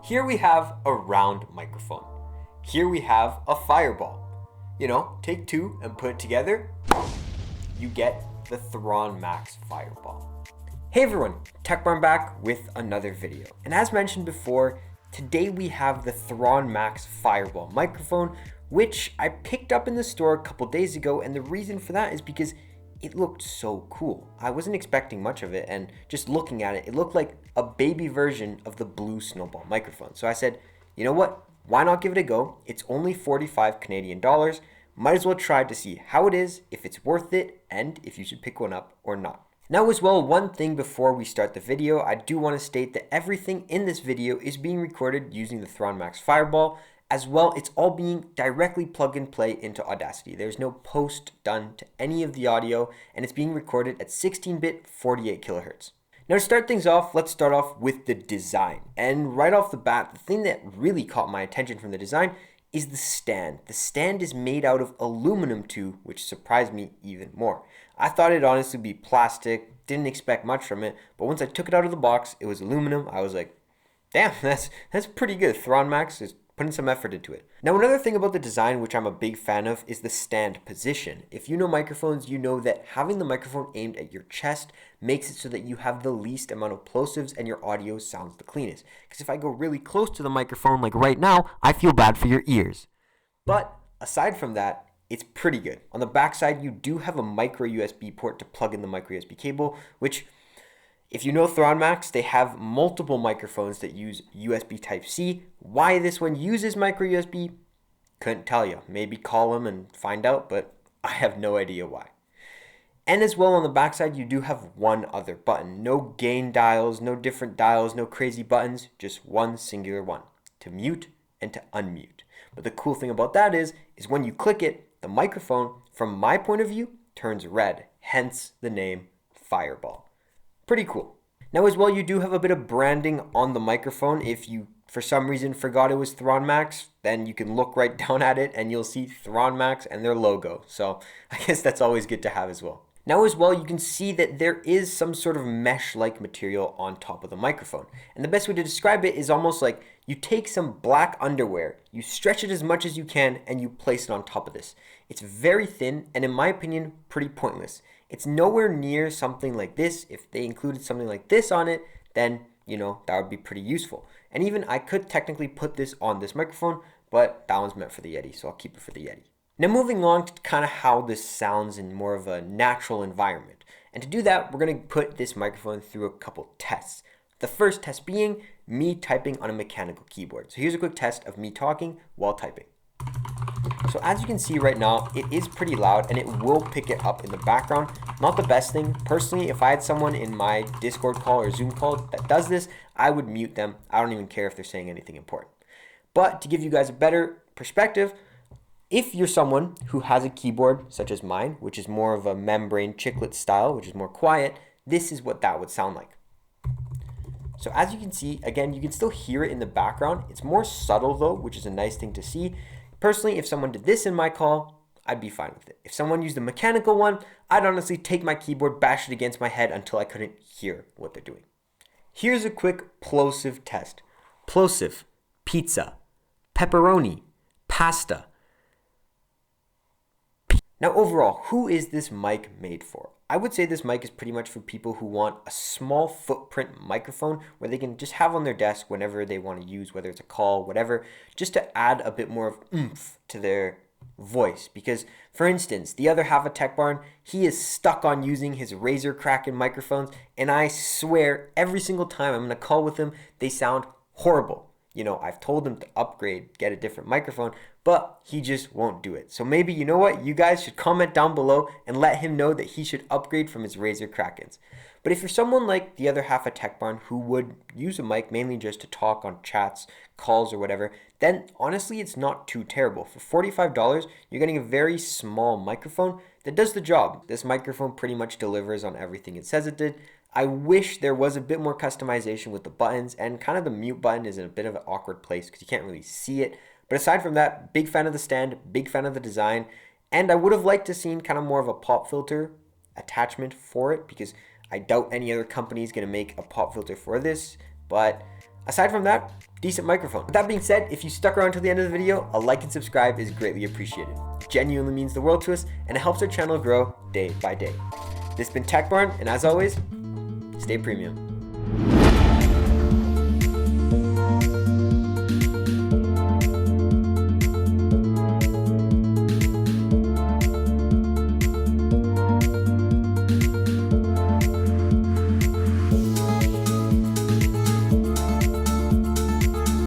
Here we have a round microphone. Here we have a fireball. You know, take two and put it together, you get the Thronmax Fireball. Hey everyone, TechBarn back with another video. And as mentioned before, today we have the Thronmax Fireball microphone, which I picked up in the store a couple days ago, and the reason for that is because it looked so cool. I wasn't expecting much of it, and just looking at it, it looked like a baby version of the blue Snowball microphone. So I said, you know what? Why not give it a go? It's only 45 Canadian dollars. Might as well try to see how it is, if it's worth it, and if you should pick one up or not. Now as well, one thing before we start the video, I do want to state that everything in this video is being recorded using the Thronmax Fireball. As well, it's all being directly plug and play into Audacity. There's no post done to any of the audio, and it's being recorded at 16-bit 48 kilohertz. Now to start things off, let's start off with the design. And right off the bat, the thing that really caught my attention from the design is the stand. The stand is made out of aluminum too, which surprised me even more. I thought it'd honestly be plastic, didn't expect much from it, but once I took it out of the box, it was aluminum. I was like, damn, that's pretty good. Thronmax is putting some effort into it. Now another thing about the design which I'm a big fan of is the stand position. If you know microphones, you know that having the microphone aimed at your chest makes it so that you have the least amount of plosives and your audio sounds the cleanest. Because if I go really close to the microphone like right now, I feel bad for your ears. But aside from that, it's pretty good. On the back side, you do have a micro USB port to plug in the micro USB cable, which if you know Thronmax, they have multiple microphones that use USB Type-C. Why this one uses micro USB, couldn't tell you. Maybe call them and find out, but I have no idea why. And as well on the backside, you do have one other button. No gain dials, no different dials, no crazy buttons, just one singular one, to mute and to unmute. But the cool thing about that is when you click it, the microphone, from my point of view, turns red, hence the name Fireball. Pretty cool. Now as well, you do have a bit of branding on the microphone. If you for some reason forgot it was Thronmax, then you can look right down at it and you'll see Thronmax and their logo. So I guess that's always good to have as well. Now as well, you can see that there is some sort of mesh-like material on top of the microphone. And the best way to describe it is almost like you take some black underwear, you stretch it as much as you can, and you place it on top of this. It's very thin and in my opinion, pretty pointless. It's nowhere near something like this. If they included something like this on it, then, you know, that would be pretty useful. And even I could technically put this on this microphone, but that one's meant for the Yeti, so I'll keep it for the Yeti. Now moving on to kind of how this sounds in more of a natural environment. And to do that, we're going to put this microphone through a couple tests. The first test being me typing on a mechanical keyboard. So here's a quick test of me talking while typing. So as you can see right now, it is pretty loud and it will pick it up in the background. Not the best thing. Personally, if I had someone in my Discord call or Zoom call that does this, I would mute them. I don't even care if they're saying anything important. But to give you guys a better perspective, if you're someone who has a keyboard such as mine, which is more of a membrane chiclet style, which is more quiet, this is what that would sound like. So as you can see, again, you can still hear it in the background. It's more subtle though, which is a nice thing to see. Personally, if someone did this in my call, I'd be fine with it. If someone used a mechanical one, I'd honestly take my keyboard, bash it against my head until I couldn't hear what they're doing. Here's a quick plosive test. Plosive, pizza, pepperoni, pasta. Now overall, who is this mic made for? I would say this mic is pretty much for people who want a small footprint microphone where they can just have on their desk whenever they want to use, whether it's a call, whatever, just to add a bit more of oomph to their voice. Because for instance, the other half of Tech Barn, he is stuck on using his Razer Kraken microphones, and I swear every single time I'm in a call with him, they sound horrible. You know, I've told him to upgrade, get a different microphone, but he just won't do it. So maybe, you know what, you guys should comment down below and let him know that he should upgrade from his Razer Krakens. But if you're someone like the other half of Tech Barn who would use a mic mainly just to talk on chats, calls, or whatever, then honestly, it's not too terrible. For $45, you're getting a very small microphone that does the job. This microphone pretty much delivers on everything it says it did. I wish there was a bit more customization with the buttons, and kind of the mute button is in a bit of an awkward place because you can't really see it. But aside from that, big fan of the stand, big fan of the design, and I would have liked to seen kind of more of a pop filter attachment for it because I doubt any other company is going to make a pop filter for this. But aside from that, decent microphone. With that being said, if you stuck around till the end of the video, a like and subscribe is greatly appreciated. It genuinely means the world to us, and it helps our channel grow day by day. This has been Tech Barn, and as always, stay premium.